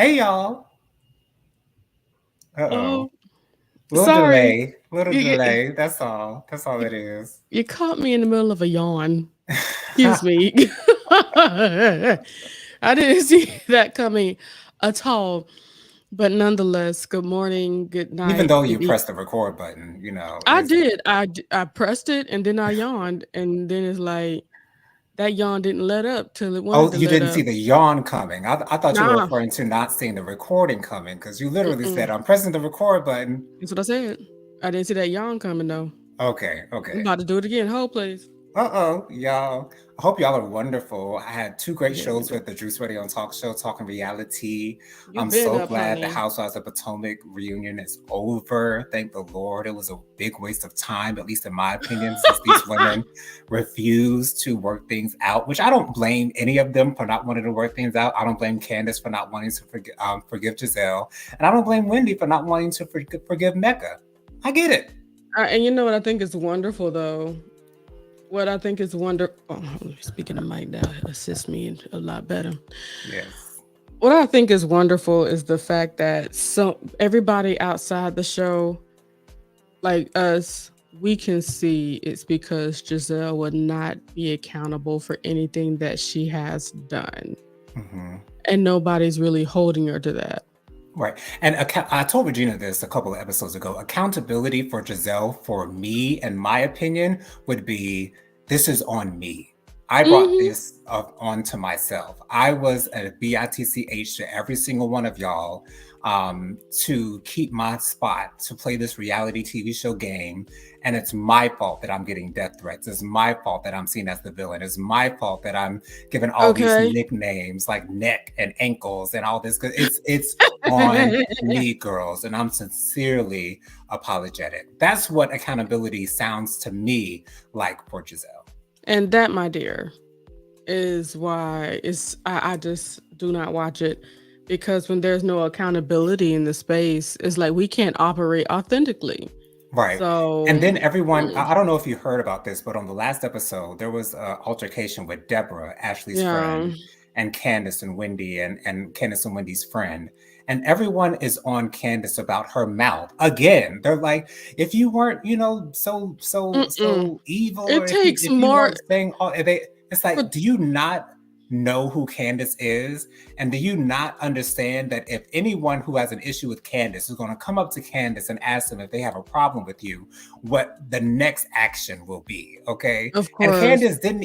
Hey y'all. Uh-oh. Oh, sorry. Little You, you delay. That's all. That's all it is. you caught me in the middle of a yawn. Excuse me. I didn't see that coming at all. But nonetheless, good morning, good Even night, though you good pressed the record button, I it's did. I pressed it and then I yawned. And then it's like that yawn didn't let up till it wanted oh, to you let didn't see up. the yawn coming. I thought you were Nah. referring to not seeing the recording coming because you literally said, Mm-mm. I'm pressing the record button. That's what I said. I didn't see that yawn coming though. Okay, I'm okay. about to do it again. Hold please. Uh-oh, y'all. I hope y'all are wonderful. I had two great Yeah, we shows do. with the Juice Radio and Talk Show, talking reality. You I'm been so up, glad the honey. Housewives of Potomac reunion is over. Thank the Lord. It was a big waste of time, at least in my opinion, since these women refused to work things out, which I don't blame any of them for not wanting to work things out. I don't blame Candace for not wanting to forgive Giselle. And I don't blame Wendy for not wanting to forgive Mecca. I get it. And you know what I think is wonderful though? What I think is wonder oh, speaking of Mike now assists me a lot better. Yes. What I think is wonderful is the fact that everybody outside the show, like us, we can see it's because Giselle would not be accountable for anything that she has done. Mm-hmm. And nobody's really holding her to that. Right. And I told Regina this a couple of episodes ago. Accountability for Giselle, for me, and my opinion, would be this is on me. I brought Hmm. this up onto myself. I was a BITCH to every single one of y'all to keep my spot, to play this reality TV show game. And it's my fault that I'm getting death threats. It's my fault that I'm seen as the villain. It's my fault that I'm given all these Okay. nicknames like neck and ankles and all this. It's on me, girls, and I'm sincerely apologetic. That's what accountability sounds to me like for Giselle. And that, my dear, is why I just do not watch it, because when there's no accountability in the space, it's like we can't operate authentically. Right. And So then everyone, mm, I don't know if you heard about this, but on the last episode, there was an altercation with Deborah, Ashley's yeah. friend, and Candace and Wendy, and Candace and Wendy's friend. And everyone is on Candace about her mouth. Again, they're like, if you weren't, Mm-mm. so evil, It or takes if you more weren't saying all, it's for like, do you not know who Candace is? And do you not understand that if anyone who has an issue with Candace is going to come up to Candace and ask them if they have a problem with you, what the next action will be? Okay. of And course. Candace didn't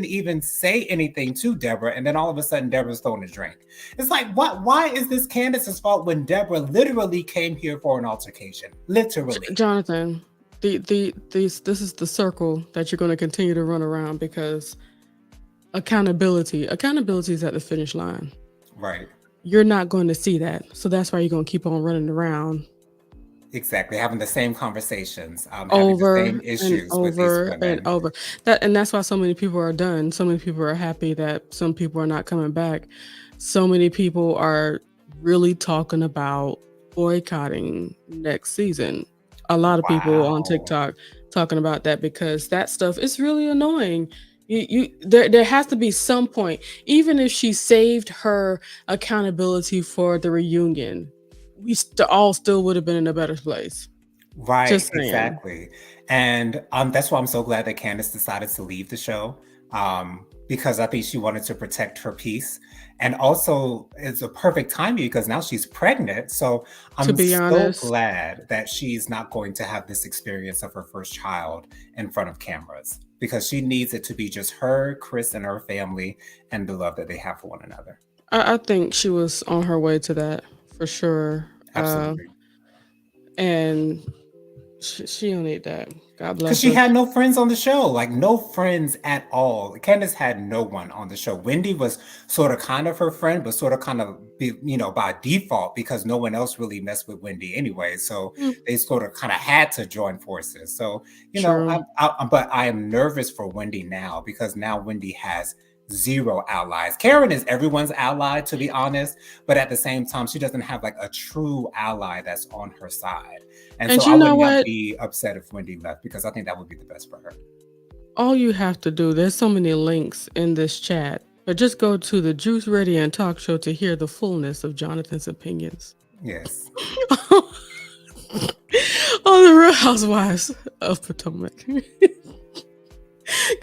even say anything to Deborah. And then all of a sudden, Deborah's throwing a drink. It's like, what? Why is this Candace's fault when Deborah literally came here for an altercation? Literally. Jonathan, this is the circle that you're going to continue to run around, because accountability is at the finish line. Right. You're not going to see that, so that's why you're going to keep on running around Exactly. Having the same conversations, having the over same and issues with these over and women. over. And that's why so many people are done. So many people are happy that some people are not coming back. So many people are really talking about boycotting next season. A lot of people on Wow. TikTok talking about that, because that stuff is really annoying. There has to be some point, even if she saved her accountability for the reunion, we all still would have been in a better place. Right, Just saying. exactly. And that's why I'm so glad that Candace decided to leave the show, because I think she wanted to protect her peace. And also, it's a perfect timing because now she's pregnant. So To I'm be so honest, glad that she's not going to have this experience of her first child in front of cameras, because she needs it to be just her, Chris, and her family, and the love that they have for one another. I think she was on her way to that for sure. Absolutely. And she don't need that. God Because bless she her. had no friends on the show, like no friends at all. Candace had no one on the show. Wendy was sort of kind of her friend, but sort of kind of, by default, because no one else really messed with Wendy anyway. So Mm, they sort of kind of had to join forces. So, true. but I am nervous for Wendy now because now Wendy has zero allies. Karen is everyone's ally, to be honest, but at the same time, she doesn't have like a true ally that's on her side. And so And I you would know not what? be upset if Wendy left because I think that would be the best for her. All you have to do, there's so many links in this chat. But just go to the Juice Radio Talk Show to hear the fullness of Jonathan's opinions. Yes. On the Real Housewives of Potomac.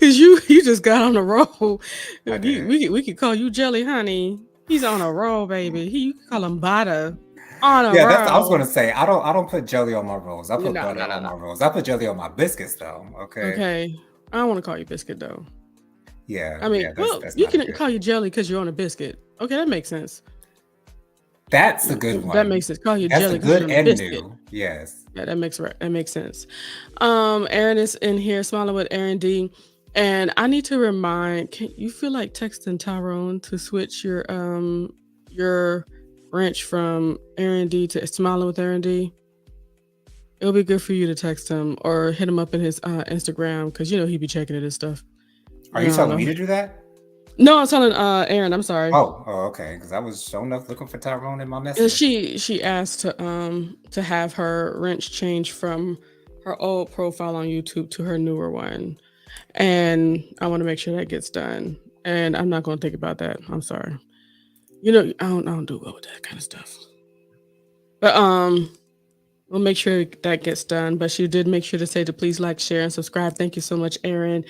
Cause you just got on a roll. We could call you Jelly Honey. He's on a roll, baby. You can call him Butter. On a roll. That's I was gonna say. I don't put jelly on my rolls. I put butter on my rolls. I put jelly on my biscuits though. Okay. I don't want to call you biscuit though. Yeah. I mean, that's you can call you jelly because you're on a biscuit. Okay, that makes sense. That's a good one. That makes sense. Call you jelly. That's good and new. Yes. Yeah, that makes sense. Aaron is in here, smiling with Aaron D. And I need to remind. Can you feel like texting Tyrone to switch your wrench from Aaron D to smiling with Aaron D? It'll be good for you to text him or hit him up in his Instagram because he'd be checking it and stuff. Are you telling me to do that? No, I'm telling Aaron. I'm sorry. Oh, okay. Because I was showing up looking for Tyrone in my message. She asked to have her wrench changed from her old profile on YouTube to her newer one, and I want to make sure that gets done. And I'm not going to think about that. I'm sorry. I don't do well with that kind of stuff. But we'll make sure that gets done. But she did make sure to say to please like, share, and subscribe. Thank you so much, Aaron.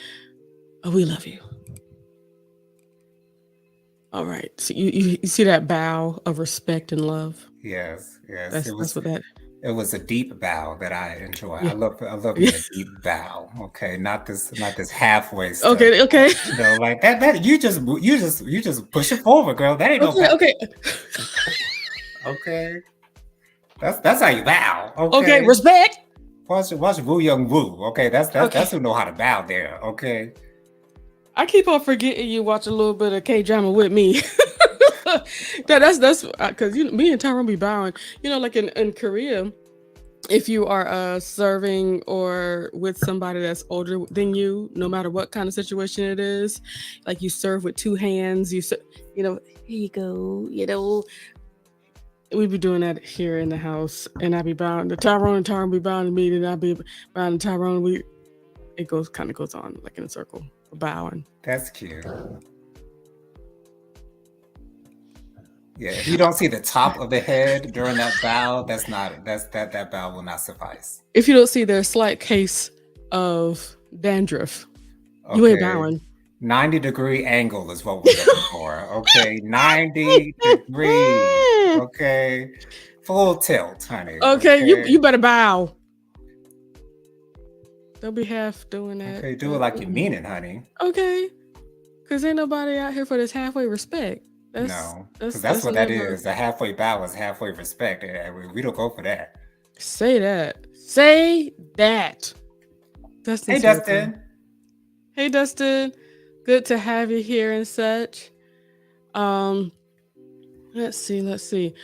Oh, we love you. All right. So you see that bow of respect and love? Yes. That's what that. It was a deep bow that I enjoy. Yeah. I love a deep bow. Okay, not this halfway stuff. Okay. Like that. You just push it forward, girl. That ain't no bow. Okay. Okay. That's how you bow. Okay. Respect. Watch Woo Young Woo. Okay, that's who know how to bow there. Okay. I keep on forgetting you watch a little bit of K-drama with me. that's because me and Tyrone be bowing. Like in Korea, if you are serving or with somebody that's older than you, no matter what kind of situation it is, like you serve with two hands. Here you go. We be doing that here in the house, and I be bowing to Tyrone, and Tyrone be bowing to me, and I be bowing to Tyrone. It goes on like in a circle. Bowing. That's cute. Yeah, if you don't see the top of the head during that bow, that bow will not suffice. If you don't see their slight case of dandruff, you ain't bowing. 90-degree angle is what we're looking for. Okay, 90 degrees. Okay, full tilt, honey. Okay. You better bow. Don't be half doing that. Okay, do it like you mean it, honey. Okay, because ain't nobody out here for this halfway respect. That's what that is. A halfway bow is halfway respect. We don't go for that. Say that. Hey, Dustin. Hey, Dustin. Good to have you here and such. Let's see.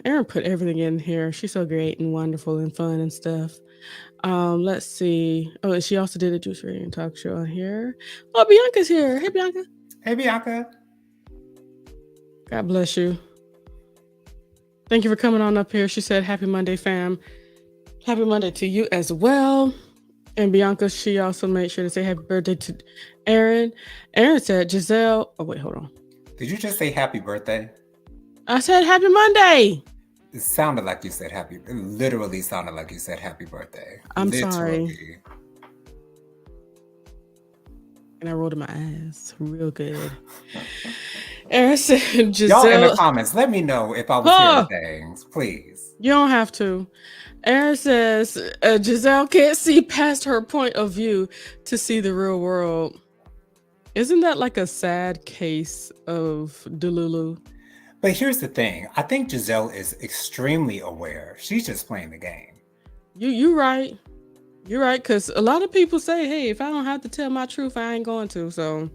Erin put everything in here. She's so great and wonderful and fun and stuff. Let's see. Oh, she also did a Juice Radio Talk Show on here. Oh, Bianca's here. Hey, Bianca. Hey, Bianca. God bless you. Thank you for coming on up here. She said, "Happy Monday, fam." Happy Monday to you as well. And Bianca, she also made sure to say happy birthday to Aaron. Aaron said, Giselle. Oh, wait, hold on. Did you just say happy birthday? I said happy Monday. It sounded like you said happy. It literally sounded like you said happy birthday. I'm sorry. And I rolled in my ass real good. Aaron said, Giselle. Y'all in the comments, let me know if I was hearing things, please. You don't have to. Aaron says, Giselle can't see past her point of view to see the real world. Isn't that like a sad case of Delulu? But here's the thing. I think Giselle is extremely aware. She's just playing the game. You're right. You're right. Because a lot of people say, hey, if I don't have to tell my truth, I ain't going to. So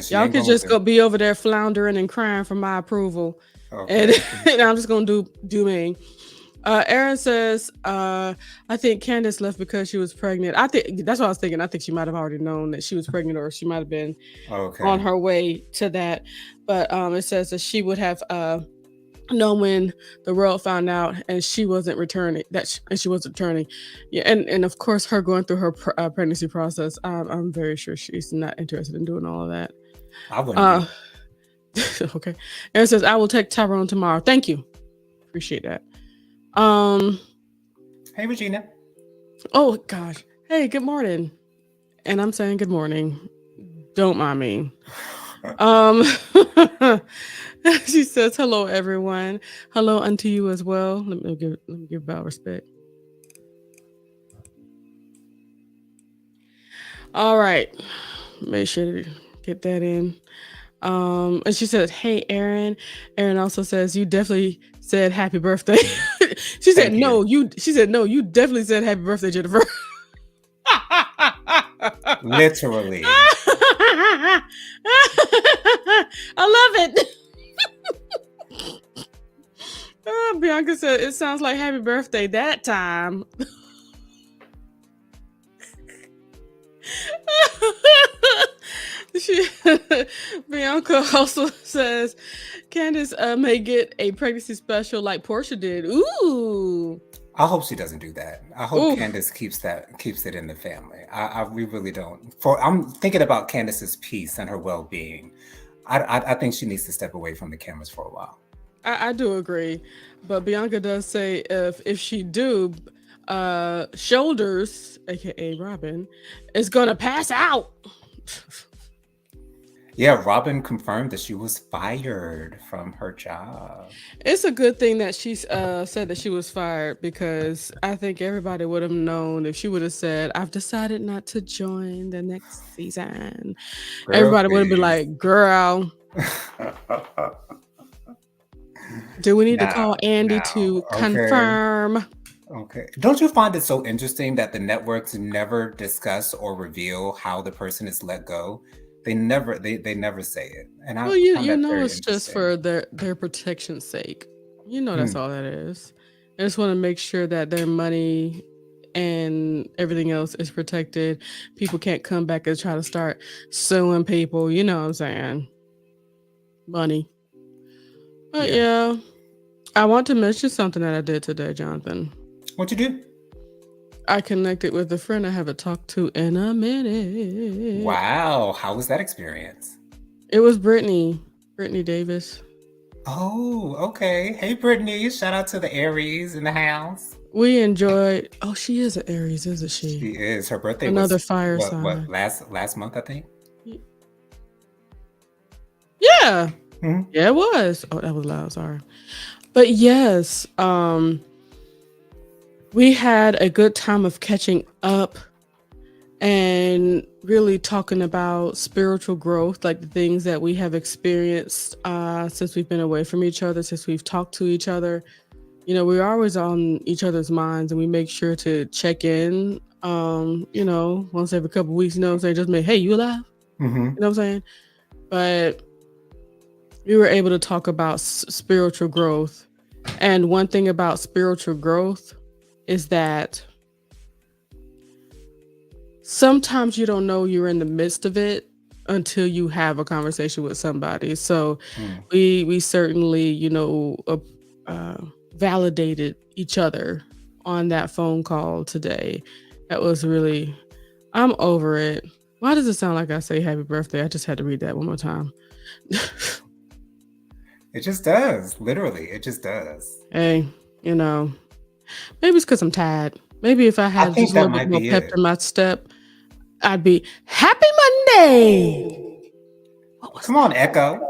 y'all can just go be over there floundering and crying for my approval. Okay. And I'm just going to do me. Aaron says, I think Candace left because she was pregnant. I think that's what I was thinking. I think she might have already known that she was pregnant, or she might have been on her way to that. But it says that she would have known when the world found out, and she wasn't returning. She wasn't returning. Yeah, and of course, her going through her pregnancy process. I'm very sure she's not interested in doing all of that. I wouldn't Uh, be. okay. Aaron says, I will take Tyrone tomorrow. Thank you. Appreciate that. Hey, Regina. Oh gosh. Hey, good morning. And I'm saying good morning. Don't mind me. She says, hello, everyone. Hello unto you as well. Let me give about respect. All right. Make sure to get that in. And she said, hey, Aaron. Aaron also says, you definitely said happy birthday. She said, no, she said, no, you definitely said happy birthday, Jennifer. Literally. I love it. Bianca said, it sounds like happy birthday that time. Bianca also says Candace may get a pregnancy special like Portia did. Ooh. I hope she doesn't do that. I hope Candace keeps it in the family. We really don't. I'm thinking about Candace's peace and her well-being. I think she needs to step away from the cameras for a while. I do agree, but Bianca does say if she do, Shoulders, aka Robin, is gonna pass out. Yeah, Robin confirmed that she was fired from her job. It's a good thing that she said that she was fired, because I think everybody would have known if she would have said, I've decided not to join the next season. Girl, everybody would have been like, girl, do we need to call Andy to confirm? Okay. Don't you find it so interesting that the networks never discuss or reveal how the person is let go? They never say it. And well, you know, it's just for their protection's sake. You know, that's all that is. I just want to make sure that their money and everything else is protected. People can't come back and try to start suing people. You know what I'm saying? Money. But yeah, I want to mention something that I did today, Jonathan. What'd you do? I connected with a friend I haven't talked to in a minute. Wow. How was that experience? It was Brittany Davis. Oh, okay. Hey, Brittany. Shout out to the Aries in the house. We enjoyed. Oh, she is an Aries, isn't she? She is. Her birthday another was fire sign. What last month, I think. Yeah. Mm-hmm. Yeah, it was. Oh, that was loud. Sorry. But yes, we had a good time of catching up and really talking about spiritual growth, like the things that we have experienced since we've been away from each other, since we've talked to each other. You know, we're always on each other's minds, and we make sure to check in, you know, once every couple of weeks, you know what I'm saying? Just make, hey, you alive? Mm-hmm. You know what I'm saying? But we were able to talk about spiritual growth. And one thing about spiritual growth is that sometimes you don't know you're in the midst of it until you have a conversation with somebody. So we certainly, you know, validated each other on that phone call today. That was really, I'm over it. Why does it sound like I say happy birthday? I just had to read that one more time. It just does. Literally, it just does. Hey, you know, maybe it's because I'm tired. Maybe if I had just a little bit more pep in my step, I'd be happy Monday. Come on, Echo.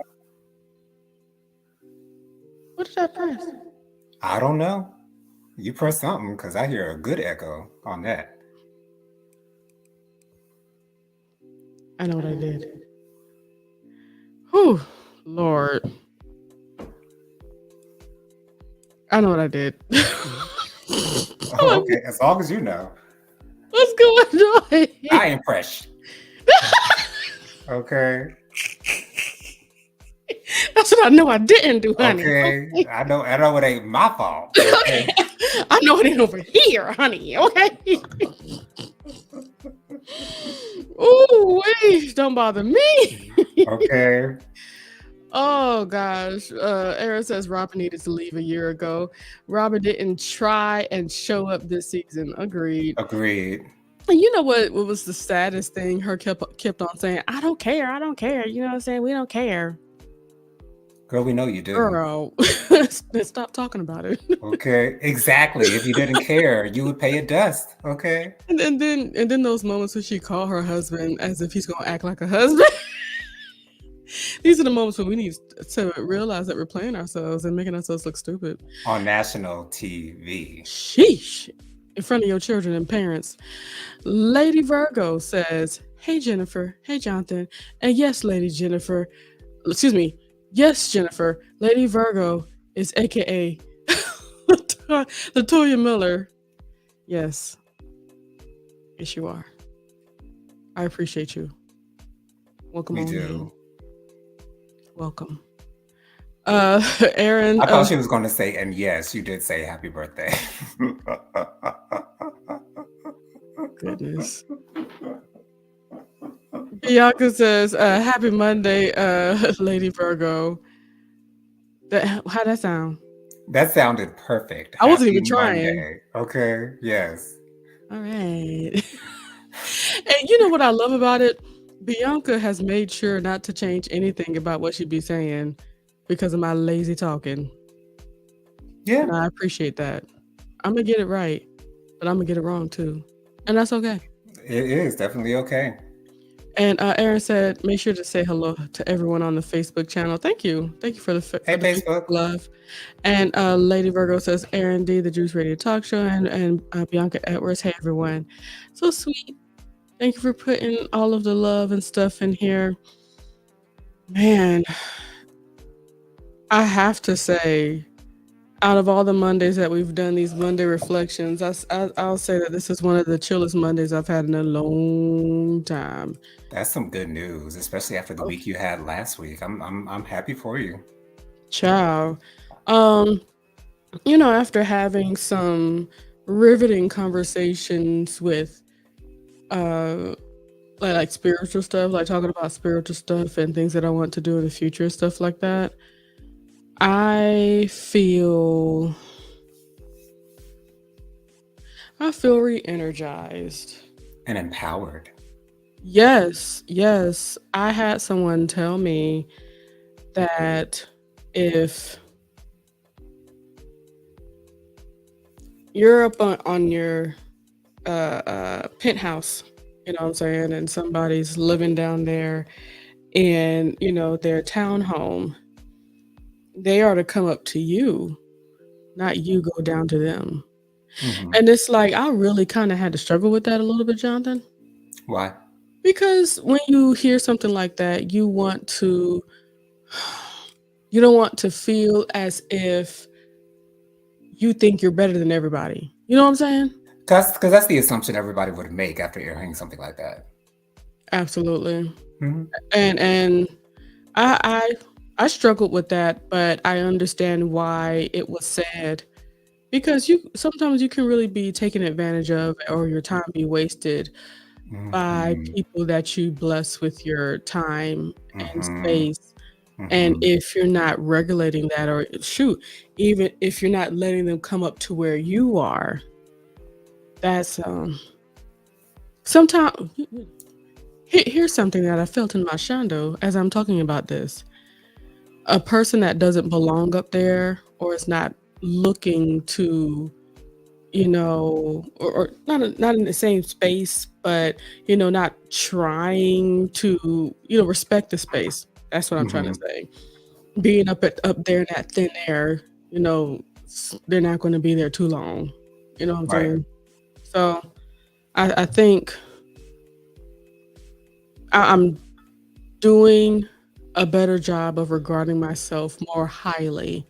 What did I press? I don't know. You press something, because I hear a good echo on that. I know what I did. Whew, Lord. I know what I did. Oh, okay, as long as you know. What's going on? I ain't fresh. Okay. That's what I know I didn't do, honey. Okay. I know it ain't my fault. Okay. I know it ain't over here, honey. Okay. Ooh, wait, don't bother me. Okay. Oh gosh. Aaron says Robin needed to leave a year ago. Robin didn't try and show up this season. Agreed. And you know what was the saddest thing? Her kept on saying, "I don't care, I don't care." You know what I'm saying? We don't care. Girl, we know you do. Girl, stop talking about it. Okay, exactly. If you didn't care, you would pay it dust. Okay. And then those moments when she called her husband as if he's gonna act like a husband. These are the moments when we need to realize that we're playing ourselves and making ourselves look stupid. On national TV. Sheesh. In front of your children and parents. Lady Virgo says, "Hey Jennifer, hey Jonathan, and yes, Lady Jennifer, excuse me, yes, Jennifer, Lady Virgo is AKA Latoya Miller. Yes, yes, you are. I appreciate you. Welcome We on in. do. Welcome." Aaron, I thought she was going to say, and yes, you did say happy birthday. goodness. Bianca says, "Happy Monday, Lady Virgo." How'd that sound? That sounded perfect. I wasn't Happy even trying. Monday. Okay, yes. All right. And you know what I love about it? Bianca has made sure not to change anything about what she'd be saying because of my lazy talking. Yeah. And I appreciate that. I'm going to get it right, but I'm going to get it wrong too. And that's okay. It is definitely okay. And Aaron said, make sure to say hello to everyone on the Facebook channel. Thank you. Thank you for the, Hey, the Facebook love. And Lady Virgo says, Aaron D, the Juice Radio Talk Show, and Bianca Edwards. Hey, everyone. So sweet. Thank you for putting all of the love and stuff in here. Man, I have to say, out of all the Mondays that we've done, these Monday reflections, I'll say that this is one of the chillest Mondays I've had in a long time. That's some good news, especially after the week you had last week. I'm happy for you. Ciao. After having some riveting conversations with like spiritual stuff, like talking about spiritual stuff and things that I want to do in the future, stuff like that, I feel re-energized and empowered. Yes. I had someone tell me that if you're up on your penthouse, you know what I'm saying, and somebody's living down there in, their townhome, they are to come up to you, not you go down to them. Mm-hmm. And it's like, I really kind of had to struggle with that a little bit, Jonathan. Why? Because when you hear something like that, you don't want to feel as if you think you're better than everybody. You know what I'm saying? Because that's the assumption everybody would make after hearing something like that. Absolutely. Mm-hmm. And I struggled with that, but I understand why it was said, because sometimes you can really be taken advantage of, or your time be wasted by people that you bless with your time and space. And if you're not regulating that, or even if you're not letting them come up to where you are, that's sometimes. Here's something that I felt in my shando as I'm talking about this. A person that doesn't belong up there, or is not looking to, or not in the same space, but, not trying to, respect the space. That's what I'm trying to say. Being up there in that thin air, they're not going to be there too long. You know what I'm saying? So I think I'm doing a better job of regarding myself more highly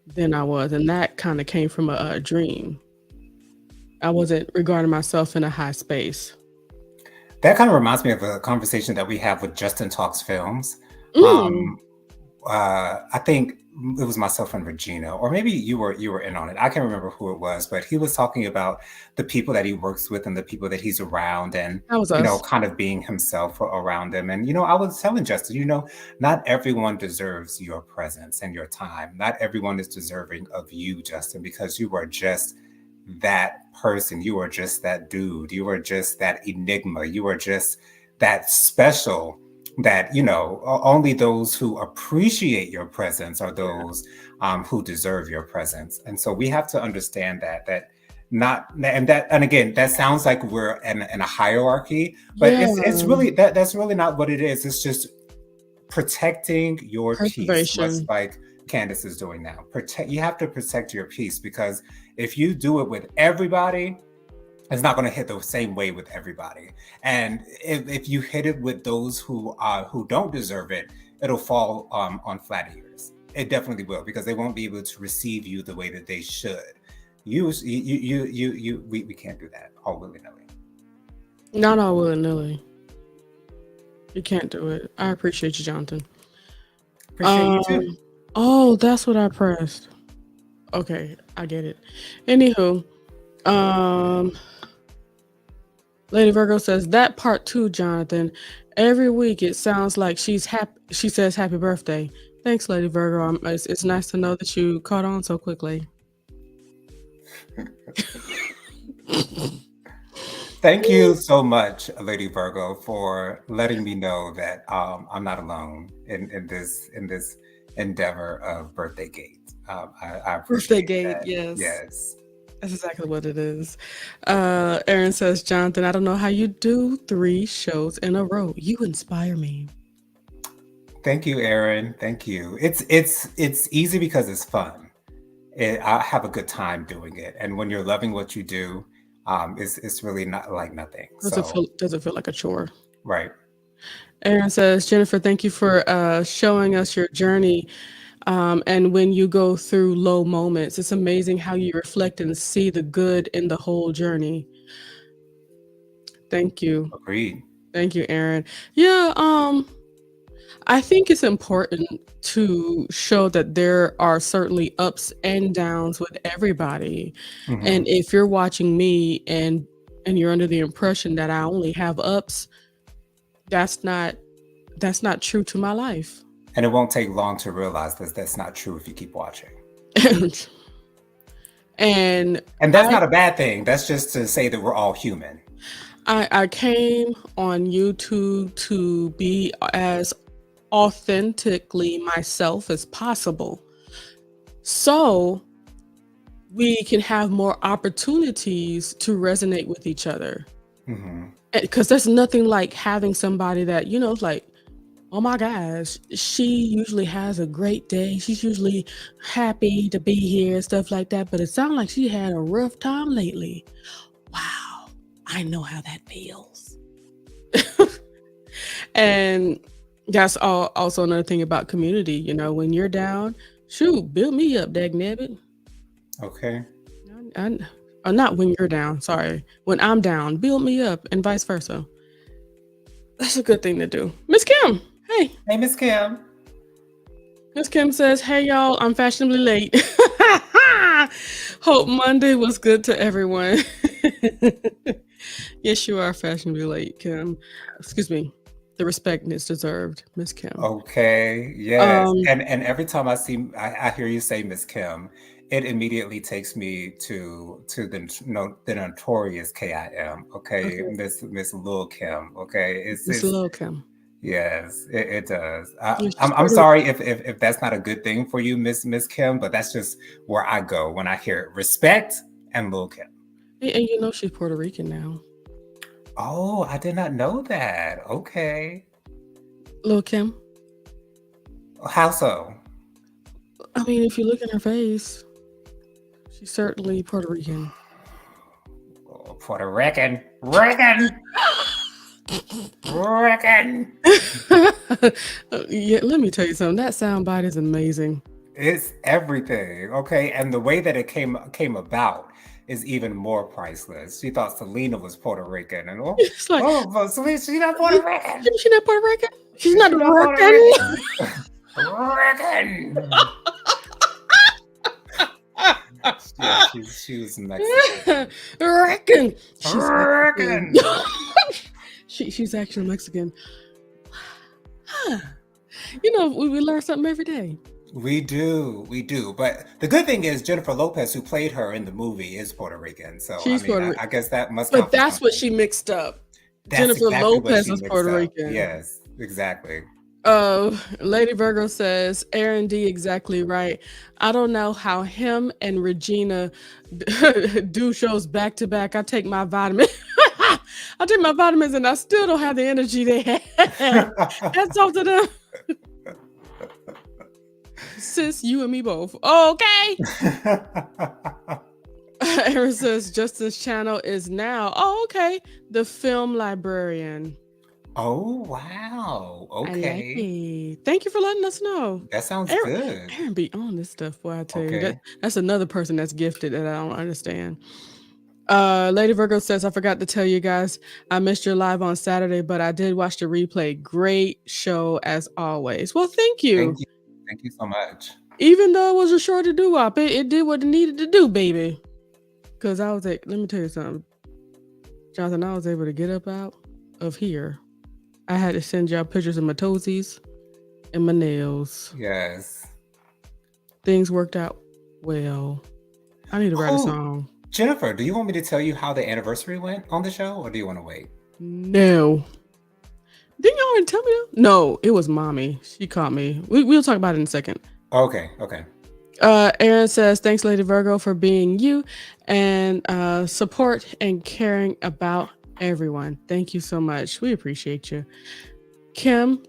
than I was. And that kind of came from a dream. I wasn't regarding myself in a high space. That kind of reminds me of a conversation that we have with Justin Talks Films. I think it was myself and Regina, or maybe you were in on it. I can't remember who it was, but he was talking about the people that he works with and the people that he's around, and kind of being himself around them. And I was telling Justin, not everyone deserves your presence and your time. Not everyone is deserving of you, Justin, because you are just that person. You are just that dude. You are just that enigma. You are just that special that, only those who appreciate your presence are those who deserve your presence. And so we have to understand that not and again, that sounds like we're in a hierarchy, but it's really that's really not what it is. It's just protecting your peace, much like Candace is doing now. You have to protect your peace, because if you do it with everybody, it's not going to hit the same way with everybody. And if you hit it with those who don't deserve it, it'll fall on flat ears. It definitely will, because they won't be able to receive you the way that they should. We can't do that all willy-nilly. Not all willy-nilly. You can't do it. I appreciate you, Jonathan. Appreciate you too. Oh, that's what I pressed. Okay, I get it. Anywho, Lady Virgo says that part too, Jonathan. Every week it sounds like she's happy. She says happy birthday. Thanks, Lady Virgo. It's nice to know that you caught on so quickly. Thank you so much, Lady Virgo, for letting me know that I'm not alone in this endeavor of Birthday Gate. I appreciate Birthday that. Gate, yes. Yes. That's exactly what it is. Aaron says, Jonathan, I don't know how you do 3 shows in a row. You inspire me. Thank you, Aaron. Thank you. It's easy because it's fun. I have a good time doing it, and when you're loving what you do, it's really not like nothing. Does it feel like a chore? Right. Aaron says, Jennifer, thank you for showing us your journey. And when you go through low moments, it's amazing how you reflect and see the good in the whole journey. Thank you. Agreed. Thank you, Aaron. Yeah, I think it's important to show that there are certainly ups and downs with everybody. Mhm. And if you're watching me and you're under the impression that I only have ups, that's not true to my life. And it won't take long to realize that that's not true if you keep watching. And that's not a bad thing. That's just to say that we're all human. I came on YouTube to be as authentically myself as possible, so we can have more opportunities to resonate with each other. Because there's nothing like having somebody that, like, oh my gosh, she usually has a great day. She's usually happy to be here and stuff like that. But it sounds like she had a rough time lately. Wow, I know how that feels. And that's also another thing about community. When you're down, shoot, build me up, dagnabbit. Okay. Not when you're down, sorry. When I'm down, build me up, and vice versa. That's a good thing to do. Miss Kim, hey. Hey, Miss Kim. Miss Kim says, hey, y'all, I'm fashionably late. Hope Monday was good to everyone. Yes, you are fashionably late, Kim. Excuse me. The respect is deserved, Miss Kim. Okay, yes. And every time I hear you say Miss Kim, it immediately takes me to the notorious KIM. Okay. Miss Lil Kim. Okay, Miss Lil Kim. Yes, it does. I'm sorry if that's not a good thing for you, Miss Kim, but that's just where I go when I hear respect and Lil Kim. And she's Puerto Rican now. Oh, I did not know that. Okay. Lil Kim. How so? I mean, if you look at her face, she's certainly Puerto Rican. Oh, Puerto Rican. Yeah, let me tell you something. That soundbite is amazing. It's everything. Okay. And the way that it came about is even more priceless. She thought Selena was Puerto Rican, and it's like, Selena, she's not Puerto Rican. She's not Puerto Rican. She's not Puerto Rican. Yeah, she was Mexican. Rican. She's she's actually Mexican. We learn something every day. We do, we do. But the good thing is Jennifer Lopez, who played her in the movie, is Puerto Rican. So I She's mean, Puerto I, Rican. I guess that must But count for that's what something. she mixed up. That's Jennifer exactly what Lopez she was mixed Puerto up. Rican. Yes, exactly. Lady Virgo says, Aaron D exactly right. I don't know how him and Regina do shows back to back. I take my vitamin. I take my vitamins and I still don't have the energy they had. Hats off to them. Sis, you and me both. Okay. Aaron says Justin's channel is now. Oh, okay. The Film Librarian. Oh, wow. I like Okay. it. Thank you for letting us know. That sounds Aaron, good. Aaron be on this stuff, boy. I tell you Okay. that's another person that's gifted that I don't understand. Lady Virgo says, I forgot to tell you guys, I missed your live on Saturday, but I did watch the replay. Great show as always. Well, thank you. Thank you. Thank you so much. Even though it was a short doo-wop, it did what it needed to do, baby. Because I was like, let me tell you something. Jonathan, I was able to get up out of here. I had to send y'all pictures of my toesies and my nails. Yes. Things worked out well. I need to write a song. Jennifer, do you want me to tell you how the anniversary went on the show, or do you want to wait? No. Didn't y'all already tell me that? No, it was mommy. She caught me. We'll talk about it in a second. Okay, okay. Aaron says, thanks, Lady Virgo, for being you and support and caring about everyone. Thank you so much. We appreciate you. Kim,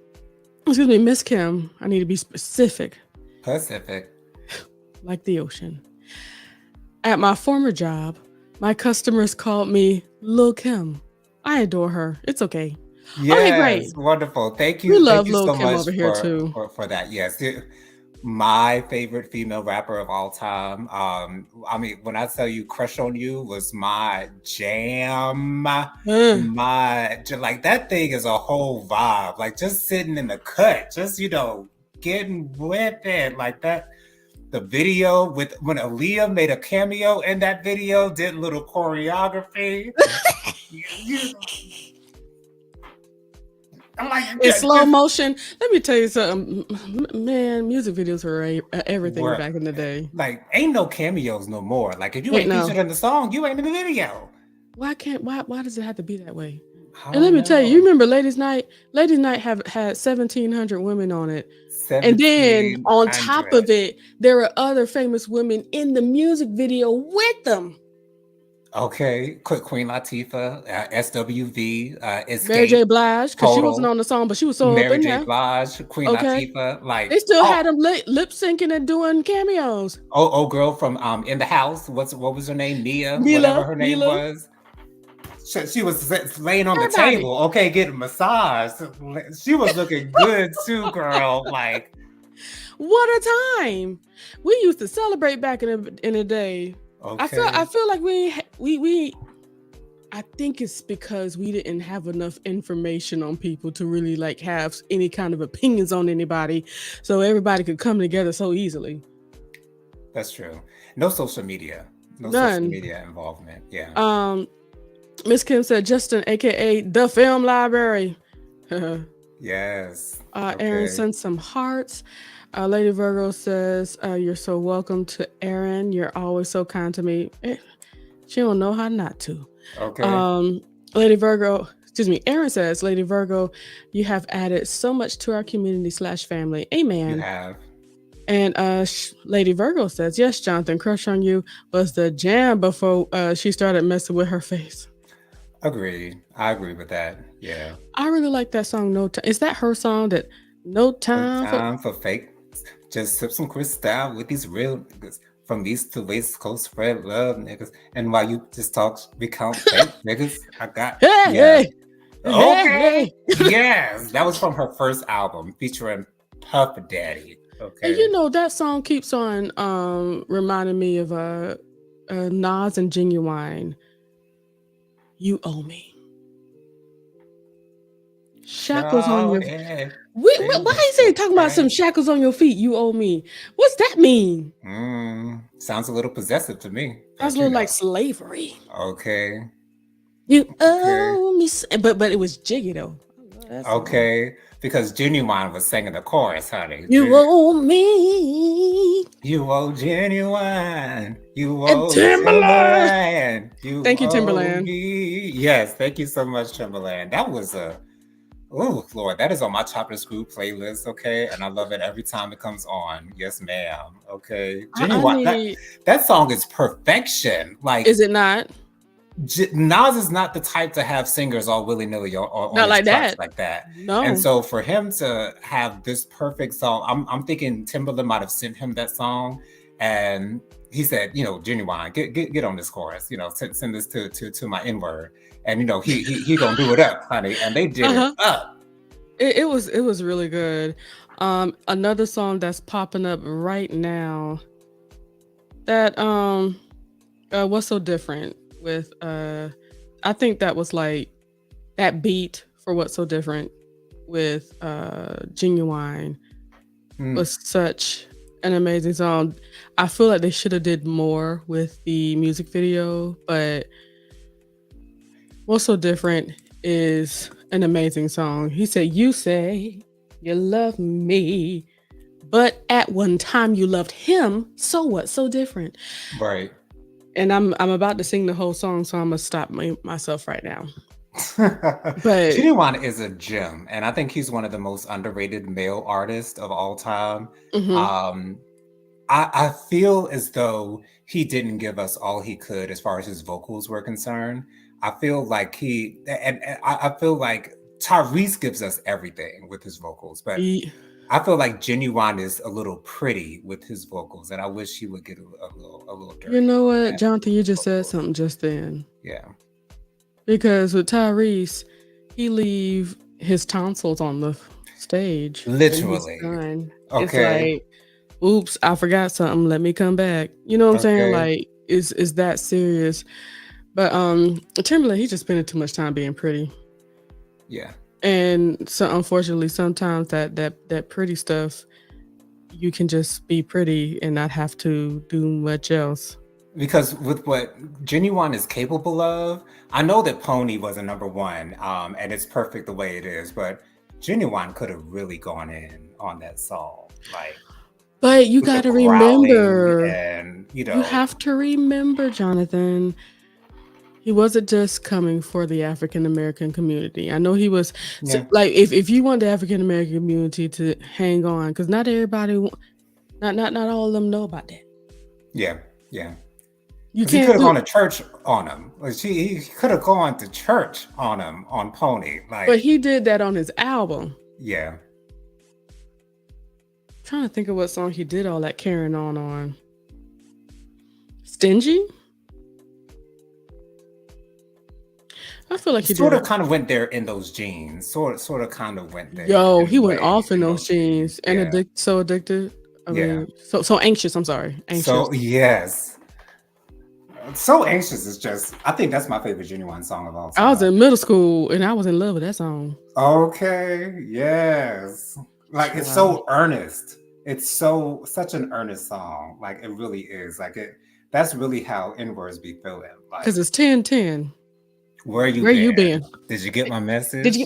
excuse me, Miss Kim, I need to be specific. Pacific. Like the ocean. At my former job, my customers called me Lil Kim. I adore her. It's okay. Yes, okay, great. Wonderful. Thank you. We love Thank you Lil so Kim much over here too. For that. Yes. My favorite female rapper of all time. I mean, when I tell you Crush on You was my jam, like that thing is a whole vibe. Like just sitting in the cut, just getting with it like that. The video with when Aaliyah made a cameo in that video, did little choreography. I'm like, in slow motion. Let me tell you something, man. Music videos were everything back in the day. Like, ain't no cameos no more. Like, if you ain't featured in the song, you ain't in the video. Why does it have to be that way? And let me tell you, you remember Ladies Night? Ladies Night had 1,700 women on it. And then on top of it, there were other famous women in the music video with them. Okay, Queen Latifah, SWV, Escape, Mary J. Blige, because she wasn't on the song, but she was so Mary up in J. there. Blige, Queen Latifah, like they still had them lip syncing and doing cameos. Oh, girl from In the House, what was her name? Whatever her name was. She was laying on the table, okay, getting massaged. She was looking good too, girl. Like, what a time! We used to celebrate back in the day. Okay. I feel like we. I think it's because we didn't have enough information on people to really like have any kind of opinions on anybody, so everybody could come together so easily. That's true. No social media. No social media involvement. Yeah. Miss Kim said Justin, aka the Film Library. Yes. Aaron sent some hearts. Lady Virgo says, you're so welcome to Aaron. You're always so kind to me. She don't know how not to. Okay. Lady Virgo, excuse me, Aaron says, Lady Virgo, you have added so much to our community / family. Amen. You have. And Lady Virgo says, yes, Jonathan, Crush on You was the jam before she started messing with her face. Agreed. I agree with that. Yeah. I really like that song, No Time. Is that her song that No Time for fake? Just sip some crystal with these real niggas. From east to west coast, spread love, niggas. And while you just talk, recount fake niggas, I got. Hey. Okay. Yes. That was from her first album featuring Puff Daddy. Okay. And that song keeps on reminding me of Nas and Genuine. You owe me. Shackles on your feet. Why is he talking about some shackles on your feet? You owe me. What's that mean? Sounds a little possessive to me. Sounds a little like slavery. Okay. You owe me, but it was jiggy though. Okay. because Genuine was singing the chorus, honey. You owe me. You owe Genuine. You And owe Timberland. Timberland. You Thank you, owe Timberland. me. Yes, thank you so much, Timberland. That was oh Lord, that is on my Chopped and Screw playlist, okay? And I love it every time it comes on. Yes, ma'am. Okay. I Genuine. need. That song is perfection. Like, Is it not? Nas is not the type to have singers all willy-nilly on Not his like tracks that. like that. No. And so for him to have this perfect song, I'm thinking Timberland might have sent him that song, and he said, you know, Genuine, get on this chorus, you know, send this to my N-word, and you know he gonna do it up, honey, and they did it up. It was really good. Another song that's popping up right now. That what's so different with I think that was like that beat for What's So Different with Genuine was such an amazing song. I feel like they should have did more with the music video, but What's So Different is an amazing song. He said, "You say you love me, but at one time you loved him. So what's so different?" Right. And I'm about to sing the whole song, so I'm gonna stop myself right now. But Genuine is a gem, and I think he's one of the most underrated male artists of all time. I feel as though he didn't give us all he could as far as his vocals were concerned. I feel like I feel like Tyrese gives us everything with his vocals, but I feel like Genuine is a little pretty with his vocals, and I wish he would get a little dirty. You know what, Jonathan, you just said something just then. Yeah. Because with Tyrese, he leave his tonsils on the stage. Literally. Okay. It's like, oops, I forgot something. Let me come back. You know what I'm saying? Like, is that serious? But Timberland, he's just spending too much time being pretty. Yeah. And so unfortunately, sometimes that pretty stuff, you can just be pretty and not have to do much else. Because with what Genuine is capable of, I know that Pony was a number one, and it's perfect the way it is, but Genuine could have really gone in on that song. Like, but you got to remember, and you have to remember, Jonathan, he wasn't just coming for the African American community. I know he was like, if you want the African American community to hang on, because not everybody, not all of them know about that. Yeah. He could have gone to church on him. He could have gone to church on him on Pony. Like, but he did that on his album. Yeah. I'm trying to think of what song he did all that carrying on. Stingy? I feel like he sort of kind of went there in those jeans. Sort of kind of went there. Yo, he went off in those jeans and so addicted. I mean, so anxious. I'm sorry. Anxious. So yes. So Anxious is just, I think that's my favorite Genuine song of all time. I was in middle school and I was in love with that song. Okay, yes. Like, it's so earnest. It's such an earnest song. Like, it really is. Like, that's really how N-words be feeling. Like, because it's 10-10. Where you been? Did you get my message?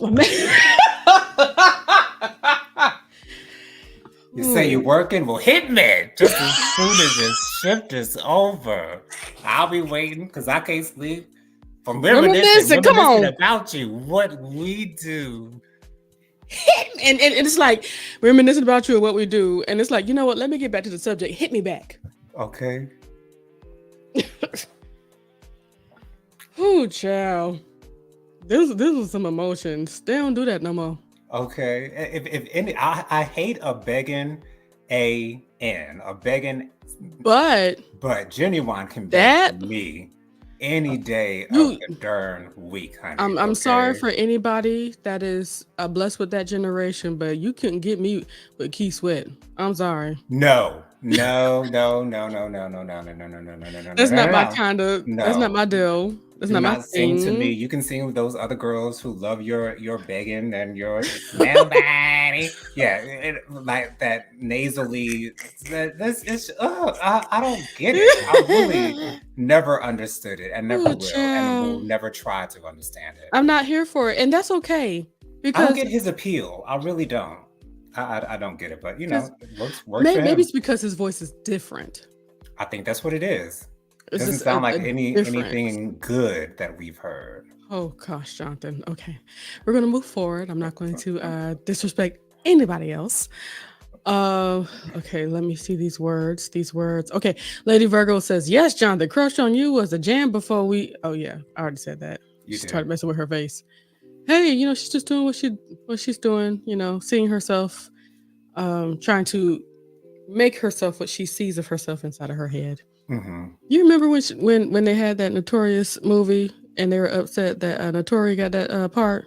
You say you're working? Well, hit me just as soon as this shift is over. I'll be waiting because I can't sleep. From reminiscing about you, what we do. And it's like reminiscing about you and what we do. And it's like, you know what? Let me get back to the subject. Hit me back. Okay. Ooh, child. This was some emotions. They don't do that no more. Okay. If any, I hate a begging but Genuine can beg me any day of the darn week, honey. I'm sorry for anybody that is blessed with that generation, but you couldn't get me with Keith Sweat. I'm sorry. No. That's not my kind of. That's not my deal. That's not my thing. Sing to me. You can sing with those other girls who love your begging and your nobody. Yeah, like that nasally. I don't get it. I really never understood it, and never will, and will never try to understand it. I'm not here for it, and that's okay. I don't because get his appeal. I really don't. I don't get it, but because it works for maybe him. it's because his voice is different. I think that's what it is. It's Doesn't just sound like a difference. anything good that we've heard. Oh gosh, Jonathan. Okay, we're gonna move forward. I'm not going to disrespect anybody else. Okay, let me see these words. These words. Okay, Lady Virgo says, yes, Jonathan, Crush on You was a jam before we. Oh, yeah, I already said that. You She started did. messing with her face. Hey, she's just doing what she's doing, seeing herself, trying to make herself what she sees of herself inside of her head. Hmm. You remember when they had that Notorious movie and they were upset that Notori got that part?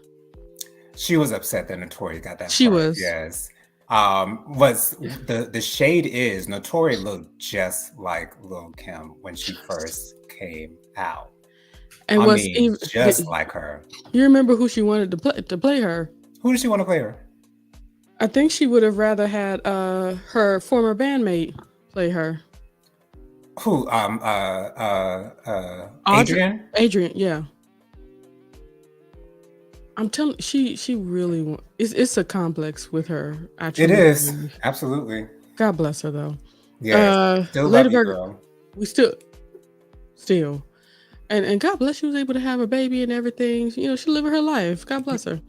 She was upset that Notori got that She part. was. Yes. Was the shade is Notori looked just like Lil Kim when she first came out. And I was mean, even just like her. you remember who she wanted to play her? Who does she want to play her? I think she would have rather had her former bandmate play her. Who? Audrey Adrian? Adrian, yeah. I'm telling she really it's a complex with her. I It truly is. believe. Absolutely. God bless her though. Yes. Still love Lady you, Virgo, girl. we still. And God bless she was able to have a baby and everything. She living her life. God bless her.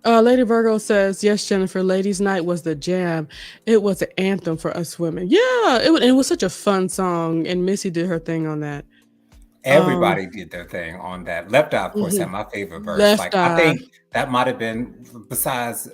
Lady Virgo says, yes, Jennifer, Ladies Night was the jam. It was an anthem for us women. Yeah, it was such a fun song, and Missy did her thing on that. Um, Everybody did their thing on that. Left Eye, of course, had mhm. my favorite verse. Left Like, I Eye. think that might have been, besides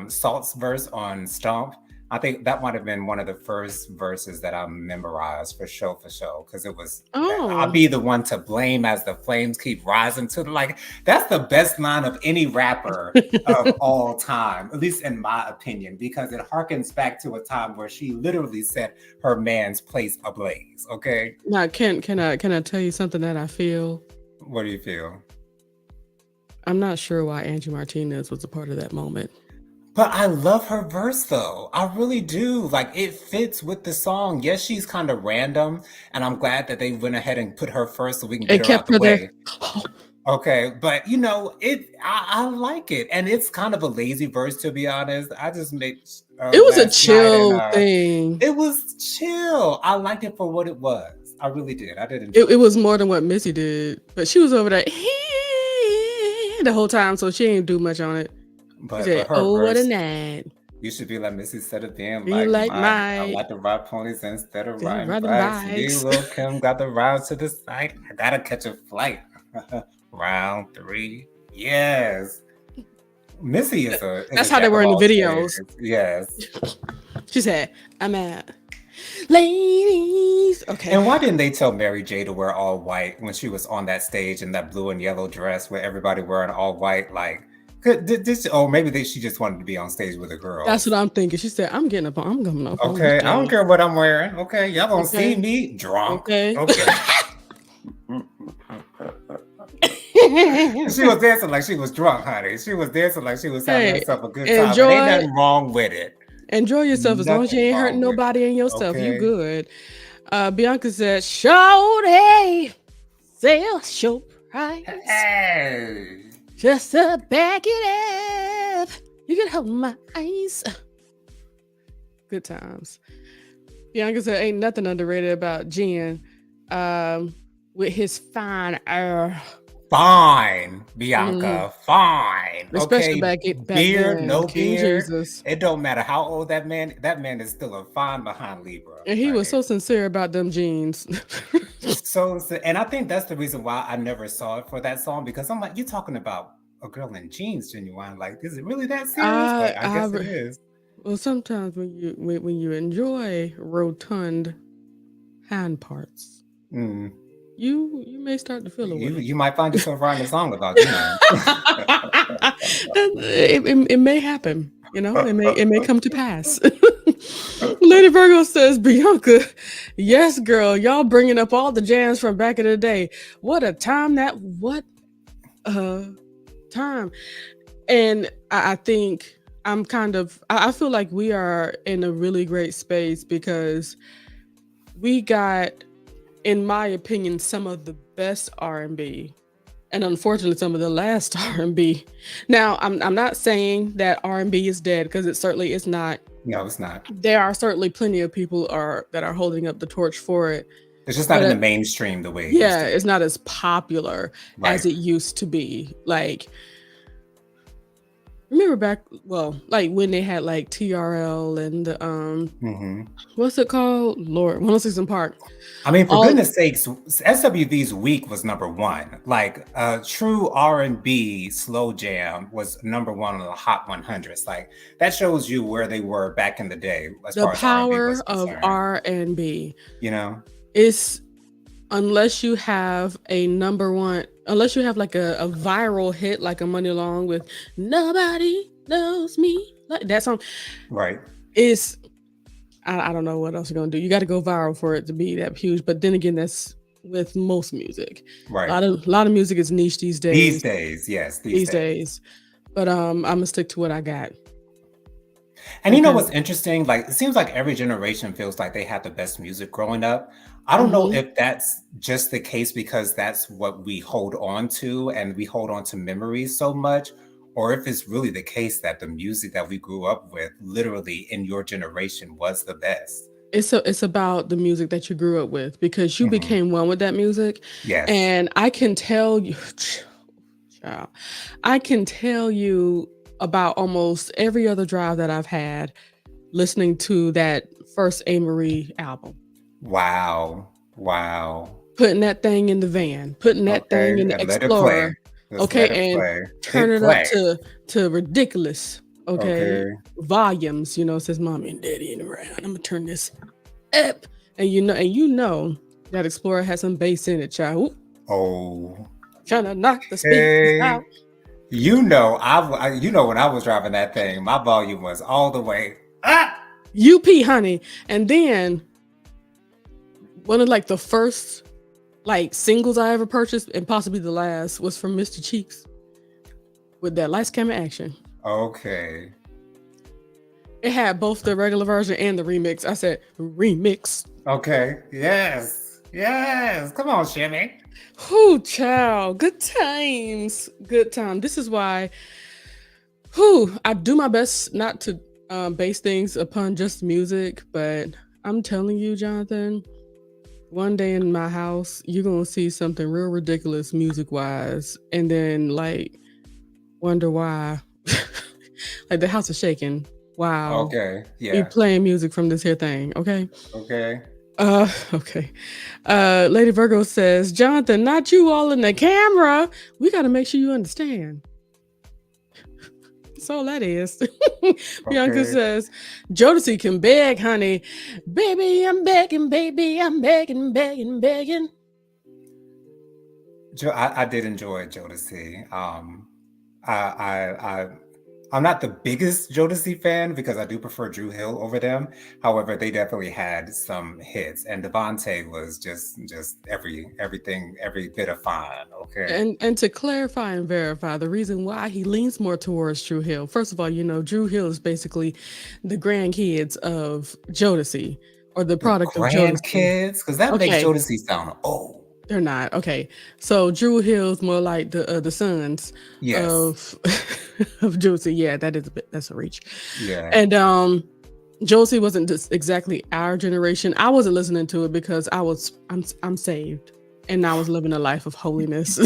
Salt's verse on Stomp, I think that might have been one of the first verses that I memorized for show. Because it was, I'll Oh, be the one to blame as the flames keep rising to the, like, that's the best line of any rapper of all time, at least in my opinion, because it harkens back to a time where she literally set her man's place ablaze. Okay. now can I tell you something that I feel? What do you feel? I'm not sure why Angie Martinez was a part of that moment. But I love her verse though. I really do. Like it fits with the song. Yes, she's kind of random, and I'm glad that they went ahead and put her first so we can get And her out kept the her there. way. Okay, but I like it, and it's kind of a lazy verse to be honest. I just made It was a last night, and chill thing. it was chill. I liked it for what it was. I really did. I did It, enjoy it it. was more than what Missy did, but she was over there the whole time, so she ain't do much on it. She But said, her "Oh, what a verse, night! you should be like Missy instead of being Be like like mine. I my like to ride ponies instead of riding riding bikes. Me, bikes." Lil Kim, got the rounds to the site. I gotta catch a flight. Round 3. Yes. Missy is That's a how they jack were of in the all videos. trades. Yes. She said, "I'm at ladies." Okay, And why didn't they tell Mary J to wear all white when she was on that stage in that blue and yellow dress where everybody wearing all white? Like, or maybe she just wanted to be on stage with the that's what girls. I'm thinking. She said, "I'm coming up on the Okay, I don't stage." care what I'm wearing. Okay, y'all gonna see Okay, me drunk. okay. Okay. She was dancing like she was drunk, honey. She was dancing like she was having Hey, herself a good time, and ain't enjoy nothing wrong with it. enjoy yourself as long as you Nothing ain't hurting wrong with it. nobody and yourself. You Okay. good. Bianca said, "Shorty, sell your price Hey. just to back it up. You can hold my eyes." Good times. Bianca said, "Ain't nothing underrated about Jen, with his fine air, Fine, Mhm. Bianca. Fine. especially Okay. back Beard, then, no King beard. Jesus." It don't matter how old that man. That man is still a fine behind Libra, And he was honey. so sincere about them jeans. And I think that's the reason why I never saw it for that song because I'm like, you're talking about a girl in jeans, Genuine. Like, is it really that serious? I, But I I, guess it re- is. well, sometimes when you enjoy rotund hand parts, Mm. you may start to feel away. You might find yourself writing a song about jeans. It may happen. It may come to pass. Lady Virgo says, Bianca, yes, girl, y'all bringing up all the jams from back in the day. What a time what a time. And I think I feel like we are in a really great space because we got, in my opinion, some of the best R&B And unfortunately, some of the last R&B. Now, I'm not saying that R&B is dead because it certainly is not. No, it's not. There are certainly plenty of people that are holding up the torch for it, It's just not but in the mainstream the way it used yeah, to be. it's not as popular as Right. it used to be. Like, remember back, well, like when they had like TRL and Hmm. what's it called? Lord, 106 in Park. I mean, for All goodness sakes, SWV's Week was number one. Like true R&B slow jam was number one on the Hot 100s. Like that shows you where they were back in the day as the far as R&B was power of concerned. R&B You know? is, unless you have a number one, unless you have like a viral hit like a Money Long with Nobody Knows Me, like that song Right. is, I don't know what else you're gonna do. You got to go viral for it to be that huge. But then again, that's with most music. Right. A lot of music is niche these days. These days, yes, These days. But I'm gonna stick to what I got. And you know what's interesting? Like, it seems like every generation feels like they had the best music growing up. I don't know if that's just the case because that's what we hold on to and we hold on to memories so much, or if it's really the case that the music that we grew up with, literally in your generation, was the best. It's about the music that you grew up with because you became one with that music. Yes. And I can tell you, child, I can tell you about almost every other drive that I've had listening to that first A. Marie album. Wow. Wow. Putting that thing in the van, putting that thing in the and Explorer. Okay, and turn it up to ridiculous. Okay. Volumes, you know, says mommy and daddy ain't around. I'm gonna turn this up. And you know that Explorer has some bass in it, child. Ooh. Oh. Trying to knock the speakers out. You know, when I was driving that thing, my volume was all the way up. UP, honey. And then one of like the first like singles I ever purchased, and possibly the last, was from Mr. Cheeks with that Lights Camera Action. Okay. It had both the regular version and the remix. I said remix. Okay. Yes. Come on, Shimmy. Whoo, child. Good times. Good time. This is why I do my best not to base things upon just music, but I'm telling you, Jonathan, one day in my house, you're going to see something real ridiculous music-wise, and then, like, wonder why. Like, the house is shaking. Wow. Okay, yeah. You playing music from this here thing, okay? Okay. Okay. Lady Virgo says, Jonathan, not you all in the camera. We got to make sure you understand. That's all that is. Bianca says, Jodeci can beg, honey. Baby, I'm begging, baby. I'm begging, begging, begging. I did enjoy Jodeci. I'm not the biggest Jodeci fan because I do prefer Dru Hill over them. However, they definitely had some hits, and Devontae was just everything, every bit of fine. Okay. And to clarify and verify the reason why he leans more towards Dru Hill. First of all, you know, Dru Hill is basically the grandkids of Jodeci, or the product of Jodeci. Grandkids, because that makes Jodeci sound old. They're not. Okay. So Dru Hill's more like the sons of Jodeci. Yeah, that's a reach. Yeah. And Jodeci wasn't just exactly our generation. I wasn't listening to it because I'm saved and I was living a life of holiness.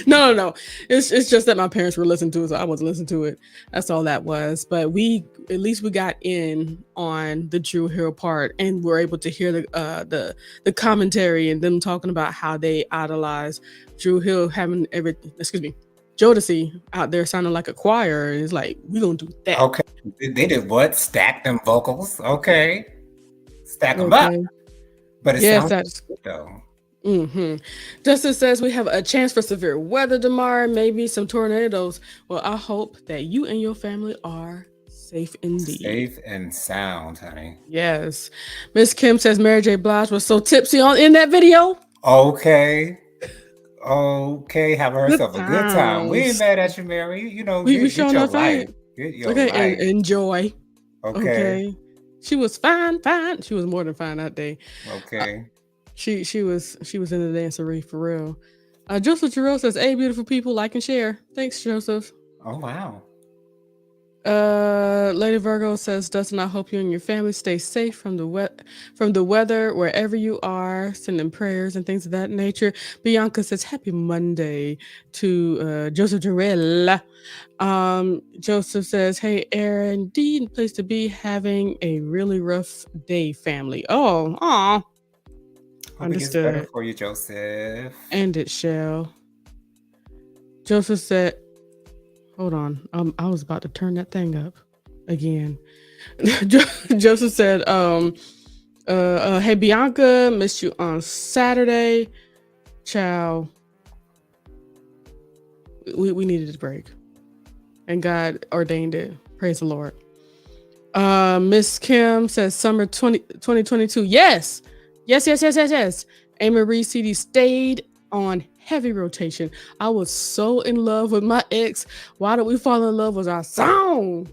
No. It's just that my parents were listening to it, so I wasn't listening to it. That's all that was. But at least we got in on the Dru Hill part, and we're able to hear the commentary and them talking about how they idolize Dru Hill, having Jodeci out there sounding like a choir, and it's like, we gonna do that. Okay, they did what? Stack them vocals. Okay, stack them up. But it sounds good though. Justin says we have a chance for severe weather tomorrow, maybe some tornadoes. Well, I hope that you and your family are safe indeed. Safe and sound, honey. Yes. Miss Kim says Mary J. Blige was so tipsy in that video. Okay, have herself a good time. We ain't mad at you, Mary. You know, we showing your our life. Get your life. And enjoy. Okay. She was fine. She was more than fine that day. Okay. she was in the dancery for real. Joseph Jarrell says, "Hey, beautiful people, like and share." Thanks, Joseph. Oh wow. Lady Virgo says, "Dustin, I hope you and your family stay safe from the weather wherever you are. Sending prayers and things of that nature." Bianca says, "Happy Monday to Joseph Jarrell." Joseph says, "Hey, Aaron, indeed, place to be having a really rough day, family." Oh, aw, Hope it gets better understood. for you, Joseph. And it shall. Joseph said, "Hold on, I was about to turn that thing up again." Joseph said, "Hey, Bianca, missed you on Saturday. Ciao. We needed a break, and God ordained it. Praise the Lord." Miss Kim says, "Summer 2022. Yes. A. Marie CD stayed on heavy rotation. I was so in love with my ex. Why Did We Fall in Love was our song."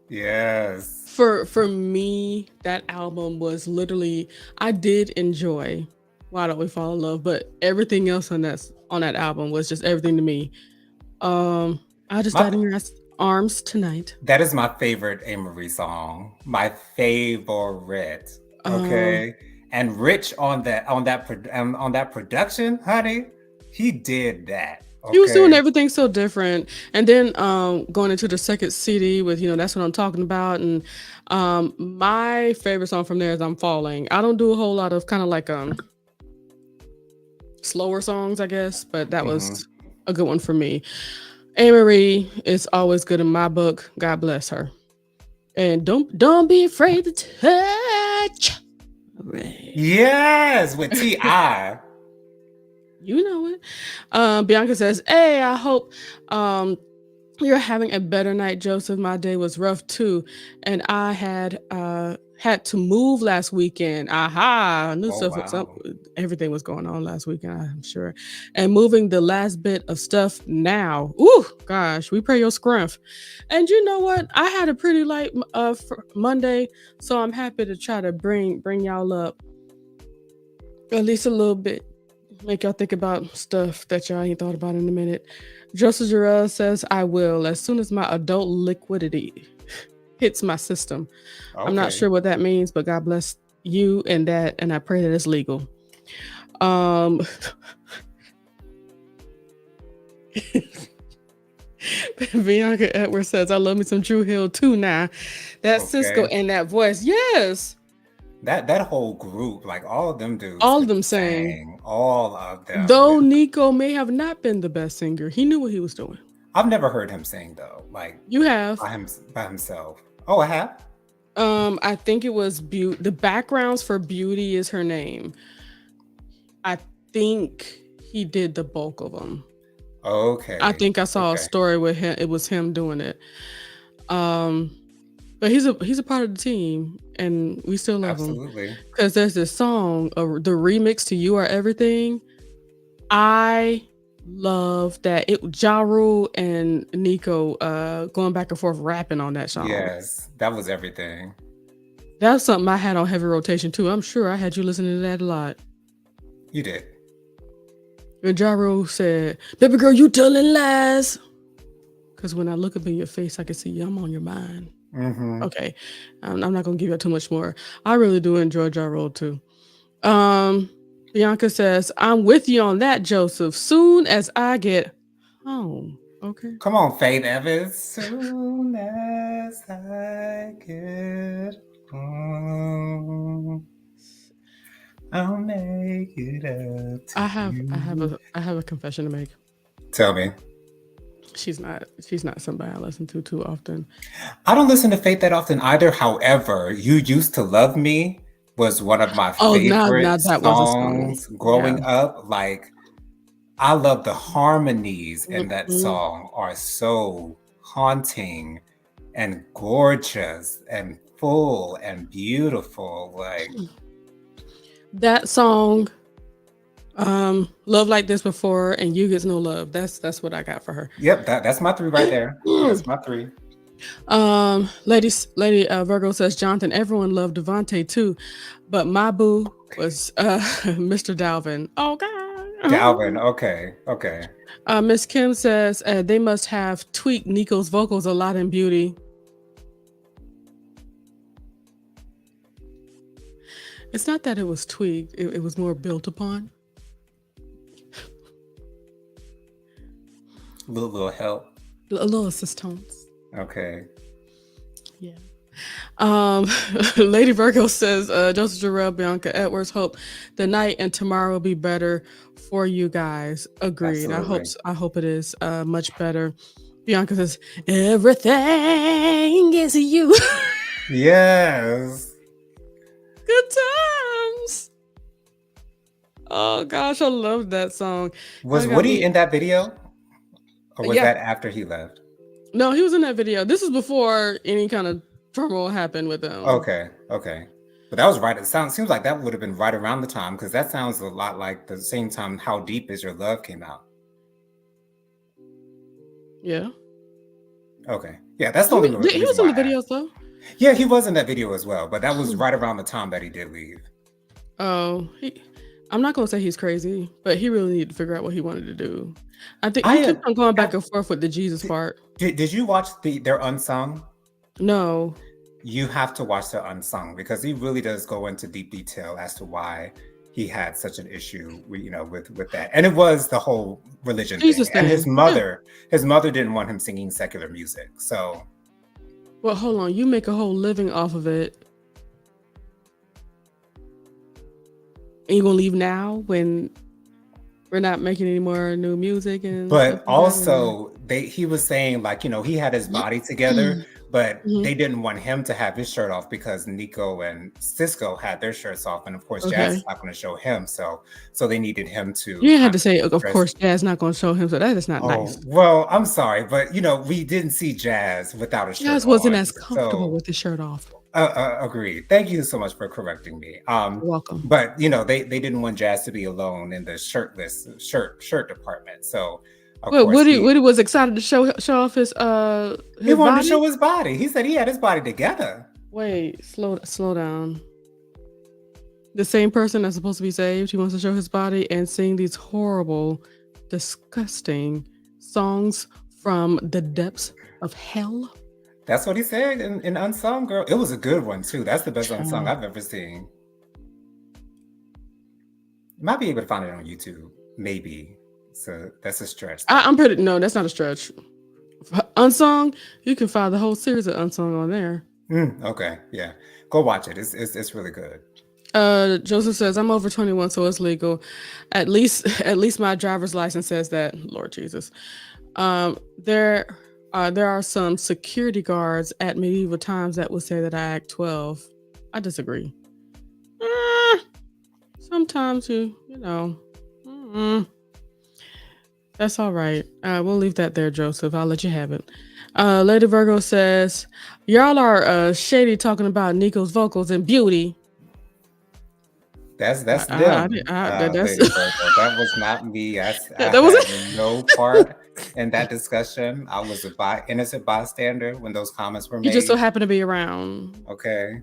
Yes. For me, that album was literally, I did enjoy Why Don't We Fall in Love, but everything else on that album was just everything to me. I just died in your arms tonight. That is my favorite A. Marie song. My favorite. Okay. And Rich on that production, honey, he did that. He was doing Okay. everything so different. And then going into the second CD with, That's What I'm Talking About. And my favorite song from there is I'm Falling. I don't do a whole lot of kind of like slower songs, I guess, but that was a good one for me. A. Marie is always good in my book. God bless her. And don't be afraid to touch. Yes, with T.I. You know it. Bianca says, "Hey, I hope you're having a better night, Joseph. My day was rough too, and I had to move last weekend. Aha! I knew everything was going on last weekend, I'm sure. And moving the last bit of stuff now. Ooh, gosh, we pray your scrumph. And you know what? I had a pretty light Monday, so I'm happy to try to bring y'all up at least a little bit. Make y'all think about stuff that y'all ain't thought about in a minute." Joseph Jarrell says, "I will, as soon as my adult liquidity hits my system." Okay. I'm not sure what that means, but God bless you and that, and I pray that it's legal. Bianca Edwards says, "I love me some Dru Hill too now." That Cisco and that voice, yes. That whole group, like all of them dudes. All of them sang. All of them. Though Nico may have not been the best singer, he knew what he was doing. I've never heard him sing though. Like you have by himself. Oh, I have. I think it was the backgrounds for Beauty is her name. I think he did the bulk of them. Okay. I think I saw a story with him. It was him doing it. But he's a part of the team, and we still love him. Absolutely. Because there's this song, the remix to "You Are Everything." I love that. Ja Rule and Nico going back and forth rapping on that song. Yes, that was everything. That's something I had on heavy rotation too. I'm sure I had you listening to that a lot. You did. And Ja Rule said, "Baby girl, you telling lies." Because when I look up in your face, I can see I'm on your mind. Okay. I'm not going to give you too much more. I really do enjoy Ja Rule too. Bianca says, "I'm with you on that, Joseph. Soon as I get home." Okay. Come on, Faith Evans. Soon as I get home, I'll make it up to I have a confession to make. Tell me. She's not somebody I listen to too often. I don't listen to Faith that often either. However, "You Used to Love Me" was one of my favorite songs growing up. Like, I love the harmonies in that song are so haunting and gorgeous and full and beautiful. Like that song, "Love Like This Before" and "You Gets No Love." That's what I got for her. Yep, that's my 3 right there. That's my 3. Lady Virgo says, Jonathan, everyone loved Devontae too, but my boo was Mr. Dalvin. Oh Dalvin. God. Okay. Okay. Miss Kim says they must have tweaked Nico's vocals a lot in Beauty. It's not that it was tweaked; it was more built upon. Little help. A little assistance. Okay. Yeah. Lady Virgo says, Joseph Jarrell, Bianca Edwards, hope the night and tomorrow will be better for you guys. Agreed. Absolutely. I hope it is much better. Bianca says, everything is you. Yes. Good times. Oh gosh, I love that song. Was Woody in that video? Or was Yeah. that after he left? No, he was in that video. This is before any kind of turmoil happened with them. Okay. Okay. But that was right. It seems like that would have been right around the time, because that sounds a lot like the same time How Deep Is Your Love came out. Yeah. Okay. Yeah, that's the only reason. He was in the videos though. Yeah, he was in that video as well, but that was right around the time that he did leave. Oh, I'm not gonna say he's crazy, but he really needed to figure out what he wanted to do. I think he kept on going back and forth with the Jesus part. Did you watch their Unsung? No. You have to watch the Unsung, because he really does go into deep detail as to why he had such an issue, with that. And it was the whole religion thing. And his mother didn't want him singing secular music. So, well, hold on. You make a whole living off of it, and you gonna leave now when we're not making any more new music? And but also he was saying, like, he had his body together, but they didn't want him to have his shirt off because Nico and Cisco had their shirts off, and of course Jazz is not going to show him, so they needed him to. You had to say, of course, Jazz not going to show him, so that is not nice. Well, I'm sorry, but we didn't see Jazz without a shirt. Jazz wasn't as comfortable with his shirt off. Agreed. Thank you so much for correcting me. You're welcome. But they didn't want Jazz to be alone in the shirt department. So Woody was excited to show off his he wanted to show his body. He said he had his body together. Wait, slow down. The same person that's supposed to be saved, he wants to show his body and sing these horrible, disgusting songs from the depths of hell. That's what he said in Unsung, girl. It was a good one too. That's the best Unsung I've ever seen. You might be able to find it on YouTube, maybe. So that's a stretch. No, that's not a stretch. Unsung, you can find the whole series of Unsung on there. Okay, yeah, go watch it. It's really good. Joseph says, I'm over 21, so it's legal. At least my driver's license says that. Lord Jesus. There are some security guards at medieval times that would say that I act 12. I disagree. Sometimes that's all right. We'll leave that there, Joseph. I'll let you have it. Lady Virgo says, y'all are shady talking about Nico's vocals and Beauty. That's them. That was not me. I had no part in that discussion. I was a innocent bystander when those comments were made. You just so happened to be around. Okay.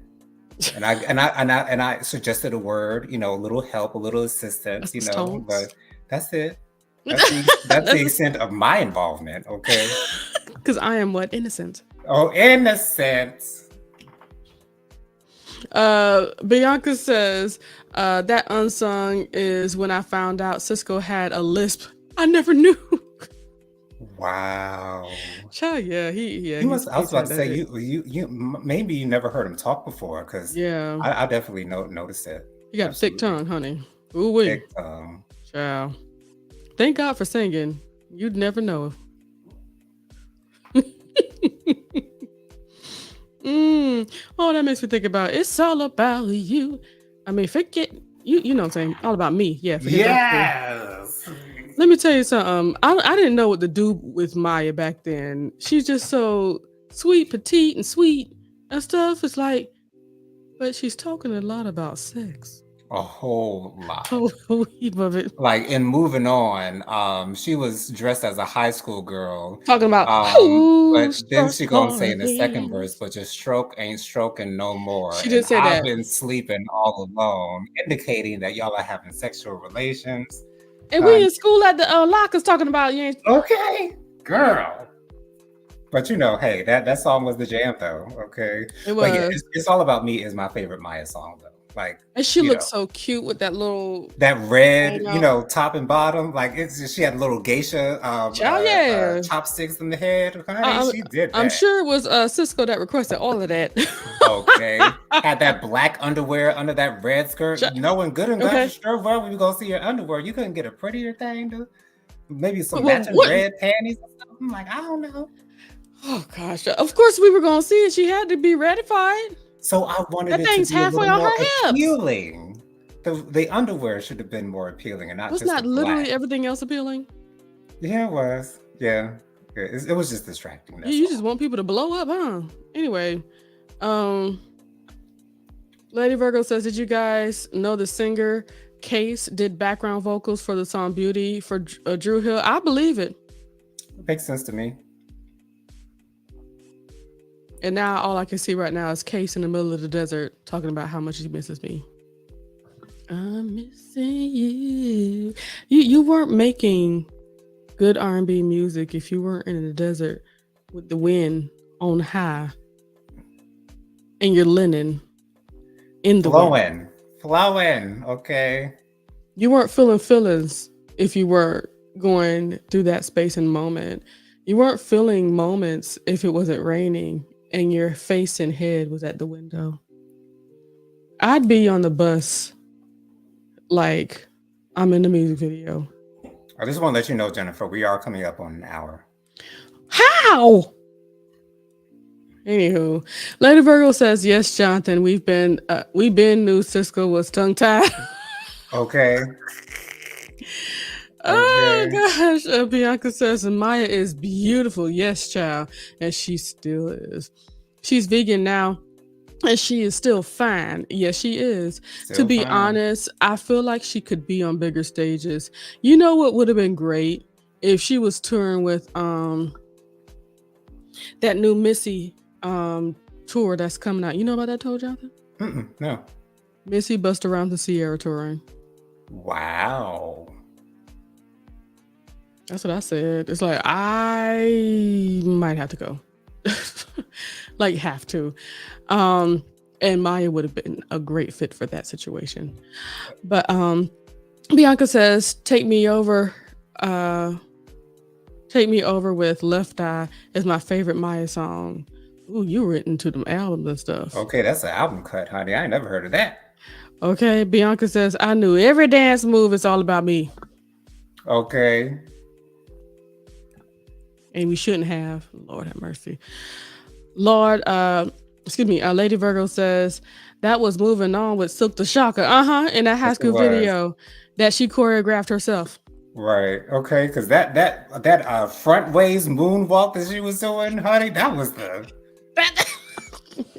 And I suggested a word, a little help, a little assistance, but that's it. That's the extent of my involvement, okay? Because I am what? Innocent. Oh, innocent. Bianca says, that Unsung is when I found out Cisco had a lisp. I never knew. Wow. Child, yeah, he must. I was about to say you maybe you never heard him talk before, because I definitely noticed it. You got a thick tongue, honey. Ooh wee. Thick tongue. Child. Thank God for singing. You'd never know. Oh, that makes me think about it's all about you. I mean, forget you know what I'm saying? All about me. Yeah. Yes. Let me tell you something. I didn't know what to do with Maya back then. She's just so sweet, petite, and sweet and stuff. It's like, but she's talking a lot about sex. A whole lot. whole heap of it. Like in moving on, she was dressed as a high school girl. Talking about But who then struck she gonna say in the second verse, Barnes. but your stroke ain't stroking no more. She And did say I've that. been sleeping all alone, indicating that y'all are having sexual relations. And we in school at the lockers talking about you ain't. Okay, girl. But hey, that song was the jam though. Okay. It But yeah, was. it's all about me is my favorite Maya song though. Like, And she looked so cute with that little that red, hang top and bottom. Like she had little geisha yeah. chopsticks in the head. Honey, she did that. I'm sure it was Cisco that requested all of that. Okay. Had that black underwear under that red skirt. Knowing good and glad sure well when you go see your underwear, you couldn't get a prettier thing to maybe some matching red panties or something. Like, I don't know. Oh gosh. Of course we were gonna see it. She had to be ratified. So I wanted that it thing's to be halfway a little on more her appealing. The underwear should have been more appealing and not was just not literally everything else appealing. Yeah, it was. Yeah. It was just distracting. You just want people to blow up, huh? Anyway, Lady Virgo says, did you guys know the singer Case did background vocals for the song Beauty for Dru Hill? I believe it. It makes sense to me. And now all I can see right now is Case in the middle of the desert talking about how much he misses me. I'm missing you. You weren't making good R&B music if you weren't in the desert with the wind on high and your linen in the wind. Flowing, okay. You weren't feeling feelings if you were going through that space and moment. You weren't feeling moments if it wasn't raining and your face and head was at the window. I'd be on the bus like I'm in the music video. I just want to let you know, Jennifer, we are coming up on an hour. How? Anywho, Lady Virgo says, yes, Jonathan, we knew Cisco was tongue-tied. Okay. Oh gosh. Bianca says, Maya is beautiful. Yes, child. And she still is. She's vegan now. And she is still fine. Yes, she is. To be honest, I feel like she could be on bigger stages. You know what would have been great? If she was touring with that new Missy tour that's coming out. You know about that tour, Jonathan? No. Missy Busta Rhymes and Ciara touring. Wow. That's what I said. It's like, I might have to go. Like, have to. And Maya would have been a great fit for that situation. But Bianca says, Take Me Over with Left Eye is my favorite Maya song. Ooh, you written to them albums and stuff. Okay, that's an album cut, honey. I ain't never heard of that. Okay, Bianca says, I knew every dance move is all about me. Okay. And we shouldn't have. Lord have mercy. Lord, Lady Virgo says, that was Moving On with Silk the Shocker. In that high school video that she choreographed herself. Right. Okay. Because that front ways moonwalk that she was doing, honey, that was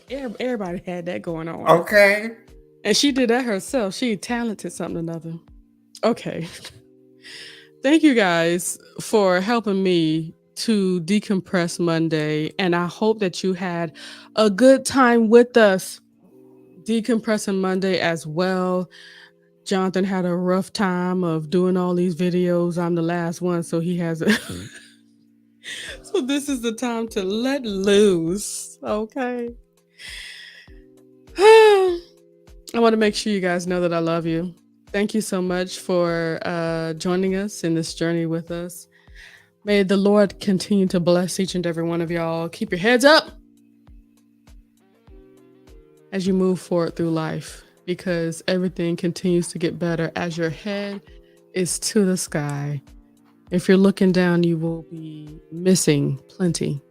everybody had that going on. Okay. And she did that herself. She talented something or another. Okay. Thank you guys for helping me to decompress Monday. And I hope that you had a good time with us decompressing Monday as well. Jonathan had a rough time of doing all these videos. I'm the last one, so he has it. So this is the time to let loose. Okay. I want to make sure you guys know that I love you. Thank you so much for joining us in this journey with us. May the Lord continue to bless each and every one of y'all. Keep your heads up as you move forward through life, because everything continues to get better as your head is to the sky. If you're looking down, you will be missing plenty.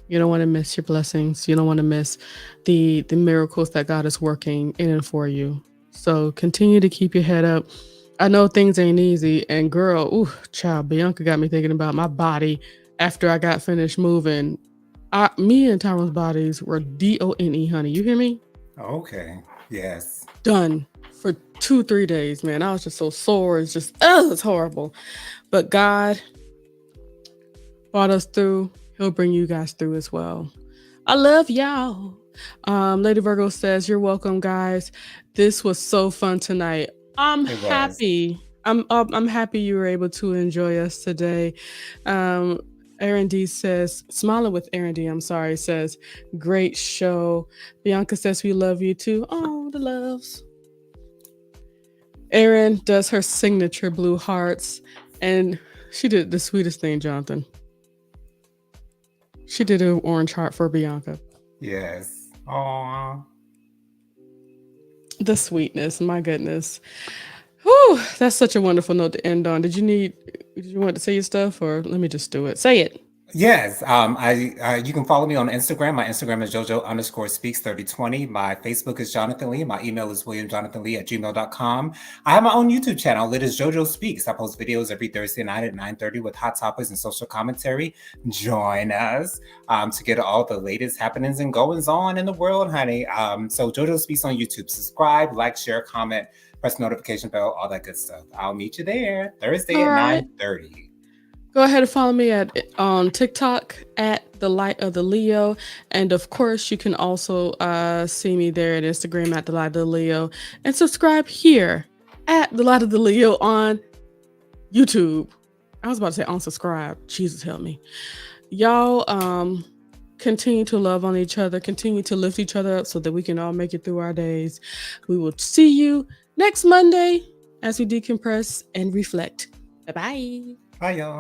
You don't want to miss your blessings. You don't want to miss the miracles that God is working in and for you. So continue to keep your head up. I know things ain't easy. And girl, child, Bianca got me thinking about my body after I got finished moving. Me and Tyrone's bodies were DONE, honey. You hear me? Okay. Yes. Done. for 2-3 days, man. I was just so sore. It's just, it's horrible. But God brought us through. He'll bring you guys through as well. I love y'all. Lady Virgo says, "You're welcome, guys. This was so fun tonight. I'm happy. I'm happy you were able to enjoy us today." Aaron D says, smiling with Aaron D, I'm sorry, says, "Great show." Bianca says, "We love you too." Oh, the loves. Erin does her signature blue hearts, and she did the sweetest thing, Jonathan. She did an orange heart for Bianca. Yes. Aww. The sweetness, my goodness. Whew, that's such a wonderful note to end on. Did you want to say your stuff, or let me just do it? Say it. Yes, you can follow me on Instagram. My Instagram is JoJo_speaks3020. My Facebook is Jonathan Lee. My email is williamjonathanlee@gmail.com. I have my own YouTube channel. It is JoJo Speaks. I post videos every Thursday night at 9:30 with hot topics and social commentary. Join us to get all the latest happenings and goings on in the world, honey. So JoJo Speaks on YouTube. Subscribe, like, share, comment, press the notification bell, all that good stuff. I'll meet you there Thursday at 9:30. Go ahead and follow me on TikTok at The Light of the Leo. And of course, you can also see me there at Instagram at The Light of the Leo. And subscribe here at The Light of the Leo on YouTube. I was about to say unsubscribe. Jesus help me. Y'all continue to love on each other. Continue to lift each other up so that we can all make it through our days. We will see you next Monday as we decompress and reflect. Bye-bye. Bye, y'all.